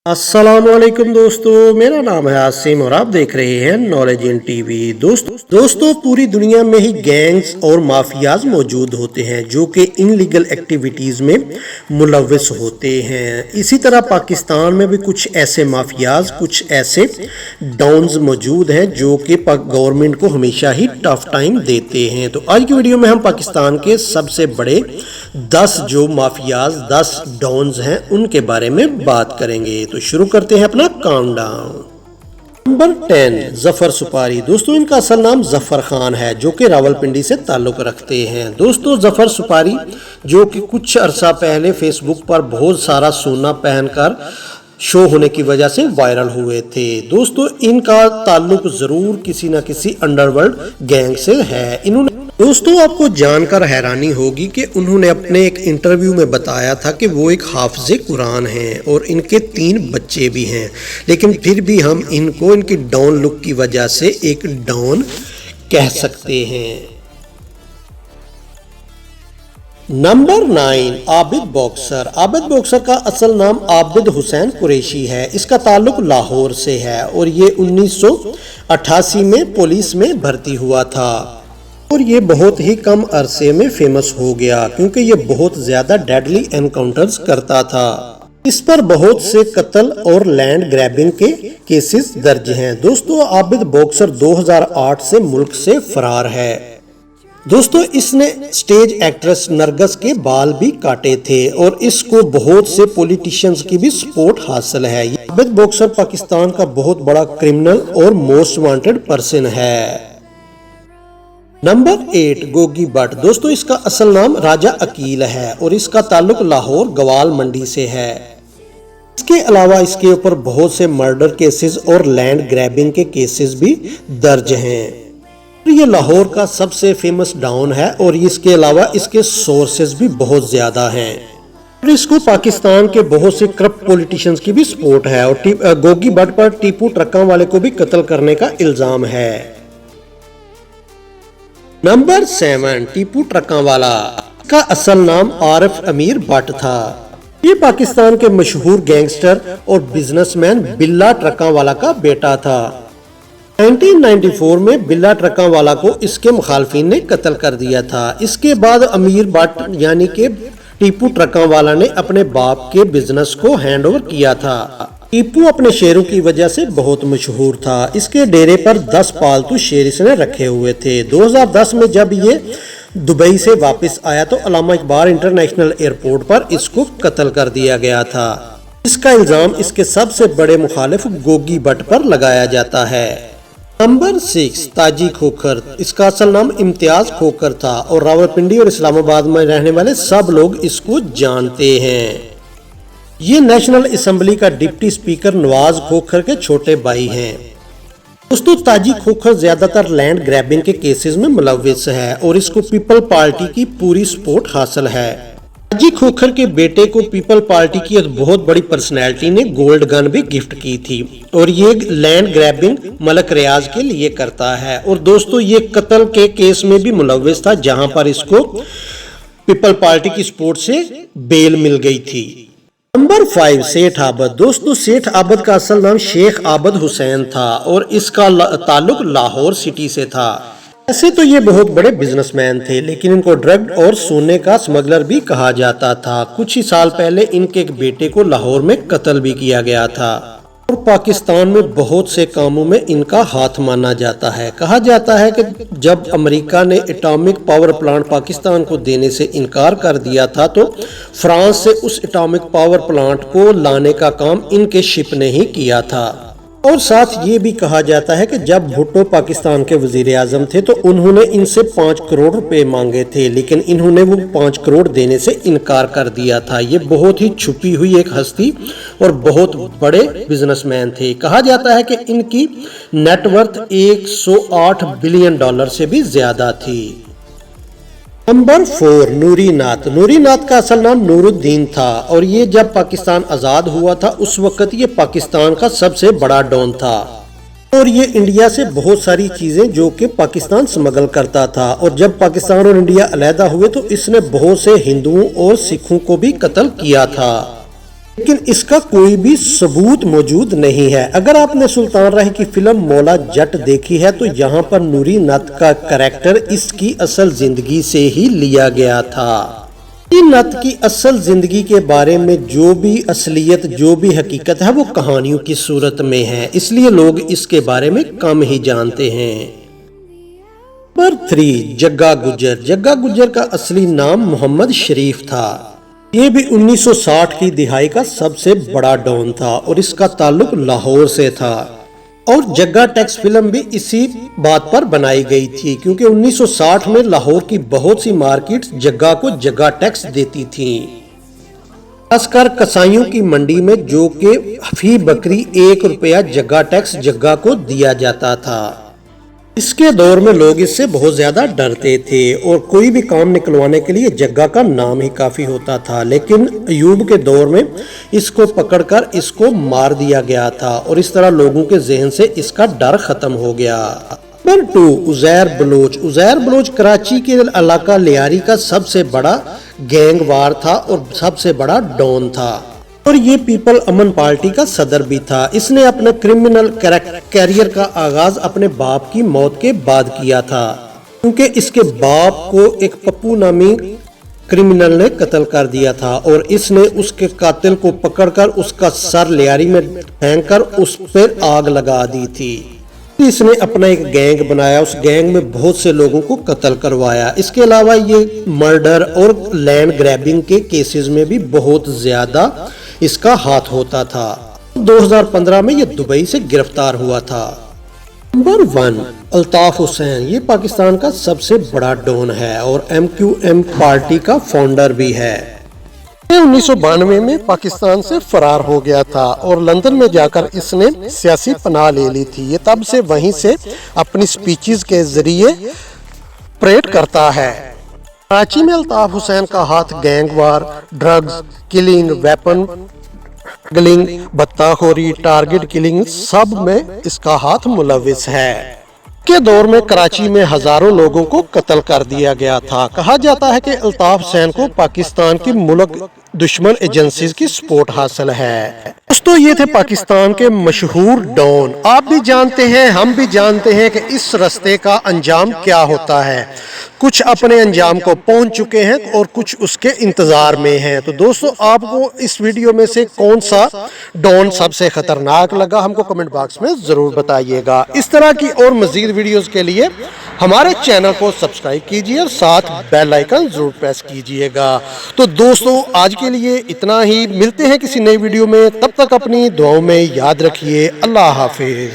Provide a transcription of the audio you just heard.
अस्सलाम वालेकुम दोस्तों, मेरा नाम है आसिम और आप देख रहे हैं नॉलेज इन टीवी। दोस्तों पूरी दुनिया में ही गैंग्स और माफियाज मौजूद होते हैं जो कि इनलीगल एक्टिविटीज में मुलव्वस होते हैं। इसी तरह पाकिस्तान में भी कुछ ऐसे माफियाज, कुछ ऐसे डॉन्स मौजूद हैं जो कि गवर्नमेंट को हमेशा ही टफ टाइम देते हैं। तो आज की वीडियो में हम पाकिस्तान के सबसे बड़े 10 जो माफियाज, 10 डॉन्स हैं उनके बारे में बात करेंगे। तो शुरू करते हैं अपना काउंटडाउन। नंबर 10 जफर सुपारी। दोस्तों इनका असल नाम जफर खान है जो कि रावलपिंडी से ताल्लुक रखते हैं। दोस्तों जफर सुपारी जो कि कुछ अरसा पहले फेसबुक पर बहुत सारा सोना पहनकर शो होने की वजह से वायरल हुए थे। दोस्तों इनका ताल्लुक जरूर किसी न किसी अंडरवर्ल्ड गैंग से है। दोस्तों आपको जानकर हैरानी होगी कि उन्होंने अपने एक इंटरव्यू में बताया था कि वो एक हाफिज़े कुरान हैं और इनके 3 बच्चे भी हैं, लेकिन फिर भी हम इनको इनकी डॉन लुक की वजह से एक डॉन कह सकते हैं। Number 9 Abid boxer. Abid boxer का असल नाम आबिद हुसैन कुरैशी है। इसका ताल्लुक लाहौर से है और ये 1988 में पुलिस में भर्ती हुआ था और ये बहुत ही कम अरसे में फेमस हो गया क्योंकि ये बहुत ज्यादा डेडली एनकाउंटर्स करता था। इस पर बहुत से कत्ल और लैंड ग्रैबिंग के केसेस दर्ज हैं। दोस्तों आबिद बॉक्सर 2008 से मुल्क से फरार है। दोस्तों इसने स्टेज एक्ट्रेस नरगस के बाल भी काटे थे और इसको बहुत से पॉलिटिशियंस की भी सपोर्ट हासिल है। आबिद बॉक्सर पाकिस्तान का बहुत बड़ा क्रिमिनल और मोस्ट वांटेड पर्सन है। नंबर 8 गोगी भट्ट। दोस्तों इसका असल नाम राजा अकील है और इसका ताल्लुक लाहौर गवाल मंडी से है। इसके अलावा इसके ऊपर बहुत से मर्डर केसेस और लैंड ग्रैबिंग के केसेस भी दर्ज हैं। ये लाहौर का सबसे फेमस डॉन है और इसके अलावा इसके सोर्सेज भी बहुत ज्यादा हैं और इसको पाकिस्तान के बहुत से करप्ट पॉलिटिशियंस की भी सपोर्ट है और गोगी भट्ट पर टीपू ट्रकों वाले को भी कत्ल करने का इल्जाम है। नंबर 7 टीपू ट्रकों वाला। का असल नाम आरिफ अमीर भट्ट था। ये पाकिस्तान के मशहूर गैंगस्टर और बिजनेसमैन बिल्ला ट्रकों वाला का बेटा था। 1994 में बिल्ला ट्रकों वाला को इसके मुखालफिन ने कत्ल कर दिया था। इसके बाद अमीर भट्ट यानी कि टीपू ट्रकों वाला ने अपने बाप के बिजनेस को हैंड ओवर किया था। टीपू अपने शेरों की वजह से बहुत मशहूर था। इसके डेरे पर 10 पालतू शेर इसने रखे हुए थे। 2010 में जब ये दुबई से वापस आया तो अल्लामा इकबाल इंटरनेशनल एयरपोर्ट पर इसको कत्ल कर दिया गया था। इसका इल्जाम इसके सबसे बड़े मुखालिफ गोगी भट्ट पर लगाया जाता है। नंबर 6 ताजी खोखर। इसका असल नाम इम्तियाज खोखर था और रावलपिंडी और इस्लामाबाद में रहने वाले सब लोग इसको जानते हैं। ये नेशनल असेंबली का डिप्टी स्पीकर नवाज खोखर के छोटे भाई हैं। दोस्तों ताजी खोखर ज्यादातर लैंड ग्रैबिंग के केसेस में मुलव्वस है और इसको पीपल पार्टी की पूरी सपोर्ट हासिल है। ताजी खोखर के बेटे को पीपल पार्टी की एक बहुत बड़ी पर्सनैलिटी ने गोल्ड गन भी गिफ्ट की थी और ये लैंड ग्रैबिंग मलक रियाज के लिए करता है। और दोस्तों ये कत्ल के केस में भी मुलव्वस था जहां पर इसको पीपल पार्टी की सपोर्ट से बेल मिल गई थी। नंबर 5 सेठ आबद। दोस्तों सेठ आबद का असल नाम शेख आबद हुसैन था और इसका ताल्लुक लाहौर सिटी से था। ऐसे तो ये बहुत बड़े बिजनेसमैन थे लेकिन इनको ड्रग और सोने का स्मगलर भी कहा जाता था। कुछ ही साल पहले इनके एक बेटे को लाहौर में कत्ल भी किया गया था और पाकिस्तान में बहुत से कामों में इनका हाथ माना जाता है। कहा जाता है कि जब अमेरिका ने एटॉमिक पावर प्लांट पाकिस्तान को देने से इनकार कर दिया था तो फ्रांस से उस एटॉमिक पावर प्लांट को लाने का काम इनके शिप ने ही किया था। और साथ ये भी कहा जाता है कि जब भुट्टो पाकिस्तान के वजीर आजम थे तो उन्होंने इनसे 5 करोड़ रुपए मांगे थे लेकिन इन्होंने वो 5 करोड़ देने से इनकार कर दिया था। ये बहुत ही छुपी हुई एक हस्ती और बहुत बड़े बिजनेसमैन थे। कहा जाता है कि इनकी नेटवर्थ 108 बिलियन डॉलर से भी ज्यादा थी। नंबर 4 नूरी नाथ। नूरी नाथ का असल नाम नूरुद्दीन था और ये जब पाकिस्तान आजाद हुआ था उस वक्त ये पाकिस्तान का सबसे बड़ा डॉन था और ये इंडिया से बहुत सारी चीजें जो कि पाकिस्तान स्मगल करता था। और जब पाकिस्तान और इंडिया अलहदा हुए तो इसने बहुत से हिंदुओं और सिखों को भी कत्ल किया था। लेकिन इसका कोई भी सबूत मौजूद नहीं है। अगर आपने सुल्तान राही की फिल्म मौला जट देखी है तो यहाँ पर नूरी नत का करैक्टर इसकी असल जिंदगी से ही लिया गया था। नत की असल जिंदगी के बारे में जो भी असलियत, जो भी हकीकत है वो कहानियों की सूरत में है, इसलिए लोग इसके बारे में कम ही जानते हैं। नंबर 3, जग्गा गुज्जर। जग्गा गुज्जर का असली नाम मोहम्मद शरीफ था। ये भी 1960 की दिहाई का सबसे बड़ा डॉन था और इसका ताल्लुक लाहौर से था। और जग्गा टैक्स फिल्म भी इसी बात पर बनाई गई थी, क्योंकि 1960 में लाहौर की बहुत सी मार्केट्स जग्गा को जग्गा टैक्स देती थीं, खासकर कसाईयों की मंडी में, जो कि फी बकरी 1 रुपया जग्गा टैक्स जग्गा को दिया जाता था। इसके दौर में लोग इससे बहुत ज्यादा डरते थे और कोई भी काम निकलवाने के लिए जग्गा का नाम ही काफी होता था। लेकिन अयूब के दौर में इसको पकड़कर इसको मार दिया गया था और इस तरह लोगों के जहन से इसका डर खत्म हो गया। नंबर 2, उजैर बलोच। उजैर बलोच कराची के इलाका लियारी का सबसे बड़ा गैंगवार था और सबसे बड़ा डॉन था और ये पीपल अमन पार्टी का सदर भी था। इसने अपने क्रिमिनल कैरियर का आगाज अपने बाप की मौत के बाद किया था, क्योंकि इसके बाप को एक पप्पू नामी क्रिमिनल ने कत्ल कर दिया था और इसने उसके कातिल को पकड़कर उसका सर लियारी में फेंककर उस पर आग लगा दी थी। इसने अपना एक गैंग बनाया, उस गैंग में बहुत से लोगों को कत्ल करवाया। इसके अलावा ये मर्डर और लैंड ग्रैबिंग के केसेस में भी बहुत ज्यादा इसका हाथ होता था। 2015 में ये दुबई से गिरफ्तार हुआ था। नंबर 1, अल्ताफ हुसैन। ये पाकिस्तान का सबसे बड़ा डॉन है और MQM पार्टी का फाउंडर भी है। 1992 में पाकिस्तान से फरार हो गया था और लंदन में जाकर इसने सियासी पनाह ले ली थी। ये तब से वहीं से अपनी स्पीचेस के जरिए परेड करता है। कराची में अल्ताफ हुसैन का हाथ gang war, drugs, killing, weapon smuggling, बत्ताखोरी, टारगेट किलिंग सब में इसका हाथ मुलविस है। के दौर में कराची में हजारों लोगों को कत्ल कर दिया गया था। कहा जाता है कि अल्ताफ हुसैन को पाकिस्तान की मुल्क दुश्मन एजेंसीज की सपोर्ट हासिल है। दोस्तों, ये थे पाकिस्तान के मशहूर डॉन। आप भी जानते हैं, हम भी जानते हैं कि इस रास्ते का अंजाम क्या होता है। कुछ अपने अंजाम को पहुंच चुके हैं और कुछ उसके इंतजार में हैं। तो दोस्तों, आपको इस वीडियो में से कौन सा डॉन सबसे खतरनाक लगा, हमको कमेंट बॉक्स में जरूर बताइएगा। इस तरह की और मजीद वीडियोस के लिए हमारे चैनल को सब्सक्राइब कीजिए और साथ बेल आइकन जरूर प्रेस कीजिएगा। तो दोस्तों, आज के लिए इतना ही। मिलते हैं किसी नई वीडियो में, तब तक अपनी दुआओं में याद रखिए। अल्लाह हाफिज।